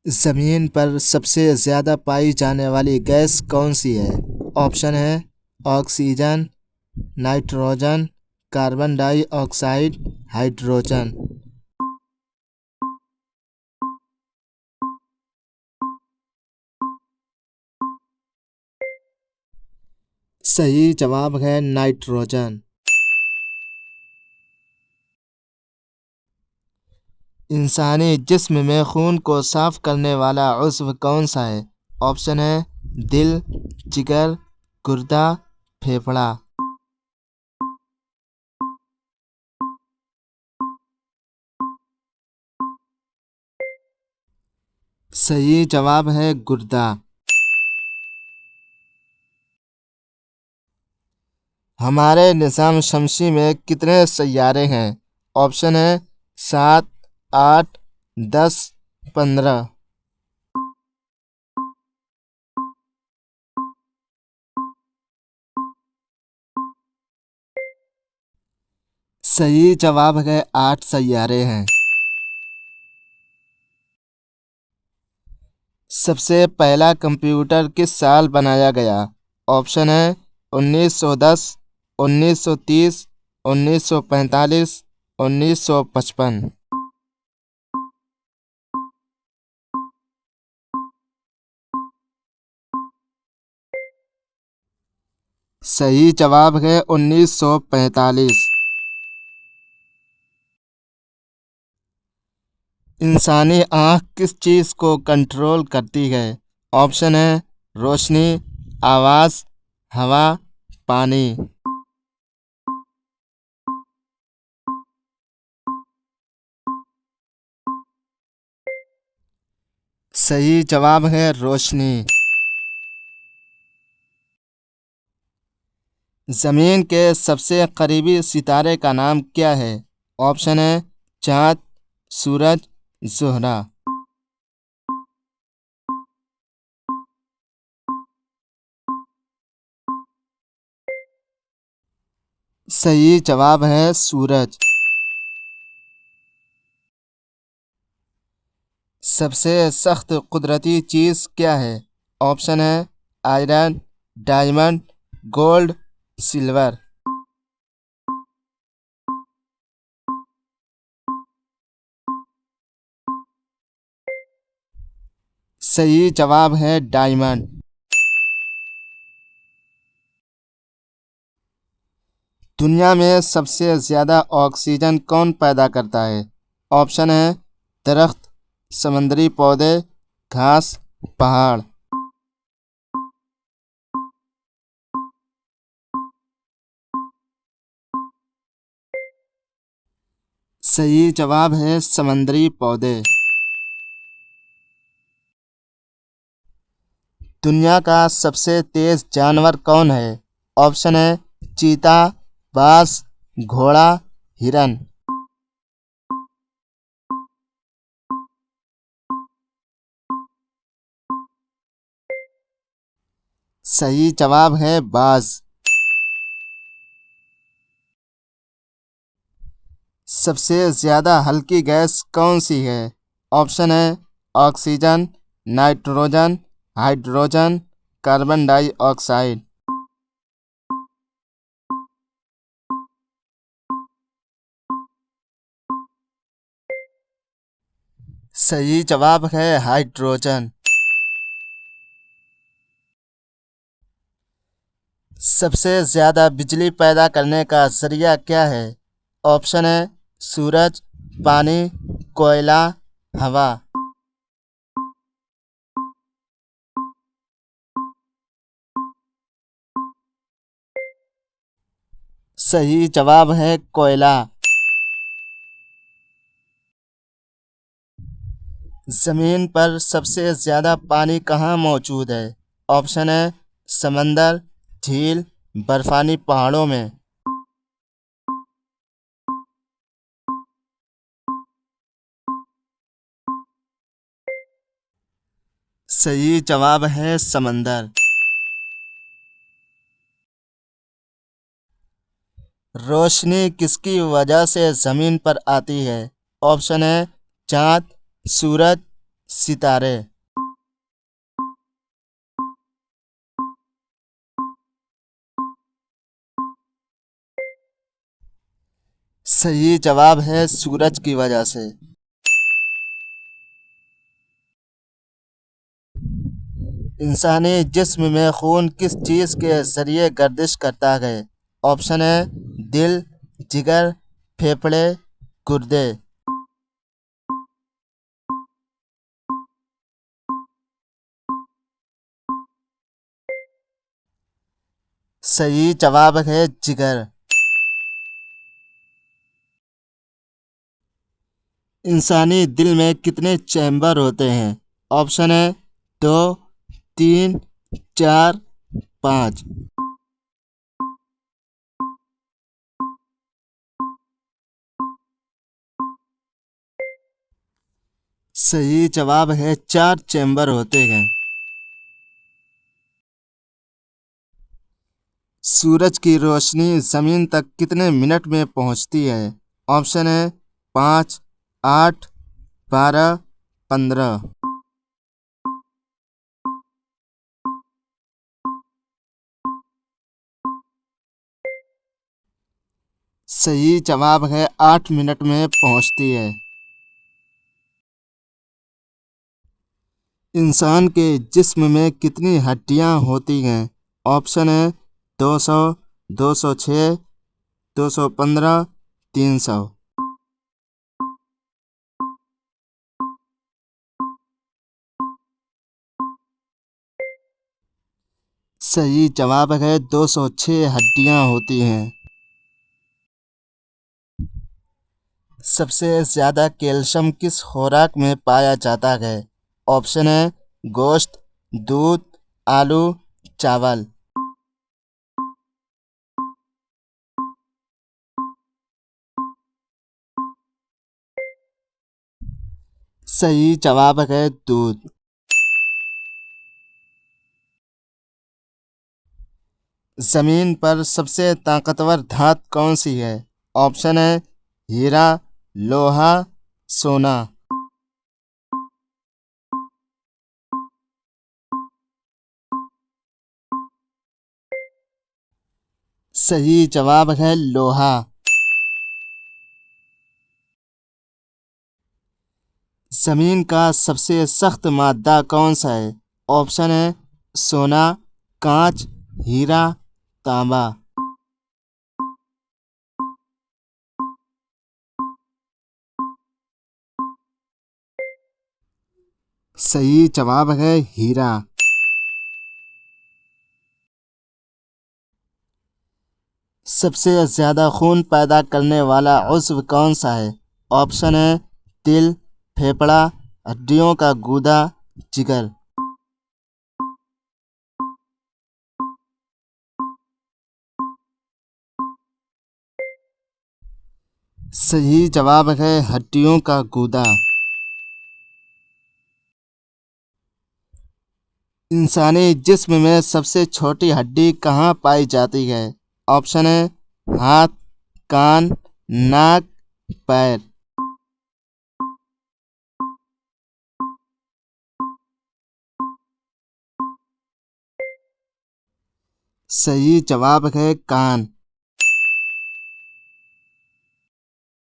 ज़मीन पर सबसे ज़्यादा पाई जाने वाली गैस कौन सी है? ऑप्शन है oxygen, nitrogen, carbon dioxide, hydrogen. सही जवाब है नाइट्रोजन। इंसानी जिस्म में खून को साफ करने वाला उज़्व कौन सा है? ऑप्शन है दिल, जिगर, गुर्दा, फेफड़ा। सही जवाब है गुर्दा। हमारे निज़ाम शमसी में कितने सैयारे हैं? ऑप्शन है 7, 8, 10, 15। सही जवाब है 8 सैयारे हैं। सबसे पहला कंप्यूटर किस साल बनाया गया? ऑप्शन है 1910, 1930, 1945, 1955। सही जवाब है 1945। इंसानी आँख किस चीज़ को कंट्रोल करती है? ऑप्शन है रोशनी, आवाज़, हवा, पानी। सही जवाब है रोशनी। ज़मीन के सबसे करीबी सितारे का नाम क्या है? ऑप्शन है चाँद, सूरज, ज़ुहरा। सही जवाब है सूरज। सबसे सख्त कुदरती चीज़ क्या है? ऑप्शन है आयरन, डायमंड, गोल्ड, सिल्वर। सही जवाब है डायमंड। दुनिया में सबसे ज़्यादा ऑक्सीजन कौन पैदा करता है? ऑप्शन है दरख्त, समुद्री पौधे, घास, पहाड़। सही जवाब है समुद्री पौधे। दुनिया का सबसे तेज जानवर कौन है? ऑप्शन है चीता, बाज, घोड़ा, हिरन। सही जवाब है बाज। सबसे ज़्यादा हल्की गैस कौन सी है? ऑप्शन है oxygen, nitrogen, hydrogen, carbon dioxide. सही जवाब है हाइड्रोजन। सबसे ज़्यादा बिजली पैदा करने का ज़रिया क्या है? ऑप्शन है सूरज, पानी, कोयला, हवा। सही जवाब है कोयला। ज़मीन पर सबसे ज़्यादा पानी कहाँ मौजूद है? ऑप्शन है समंदर, झील, बर्फानी पहाड़ों में। सही जवाब है समंदर। रोशनी किसकी वजह से ज़मीन पर आती है? ऑप्शन है चाँद, सूरज, सितारे। सही जवाब है सूरज की वजह से। इंसानी जिस्म में खून किस चीज़ के जरिए गर्दिश करता है? ऑप्शन है दिल, जिगर, फेफड़े, गुर्दे। सही जवाब है जिगर। इंसानी दिल में कितने चैम्बर होते हैं? ऑप्शन है 2, 3, 4, 5। सही जवाब है 4 चैम्बर होते हैं। सूरज की रोशनी जमीन तक कितने मिनट में पहुंचती है? ऑप्शन है 5, 8, 12, 15। सही जवाब है 8 मिनट में पहुंचती है। इंसान के जिस्म में कितनी हड्डियां होती हैं? ऑप्शन है 200, 206, 215, 300। सही जवाब है 206 हड्डियां होती हैं। सबसे ज़्यादा कैल्शियम किस खुराक में पाया जाता है? ऑप्शन है गोश्त, दूध, आलू, चावल। सही जवाब है दूध। जमीन पर सबसे ताकतवर धातु कौन सी है? ऑप्शन है हीरा, लोहा, सोना। सही जवाब है लोहा। जमीन का सबसे सख्त मादा कौन सा है? ऑप्शन है सोना, कांच, हीरा, तांबा। सही जवाब है हीरा। सबसे ज्यादा खून पैदा करने वाला उज़्व कौन सा है? ऑप्शन है दिल, फेफड़ा, हड्डियों का गूदा, जिगर। सही जवाब है हड्डियों का गूदा। इंसानी जिस्म में सबसे छोटी हड्डी कहाँ पाई जाती है? ऑप्शन है हाथ, कान, नाक, पैर। सही जवाब है कान।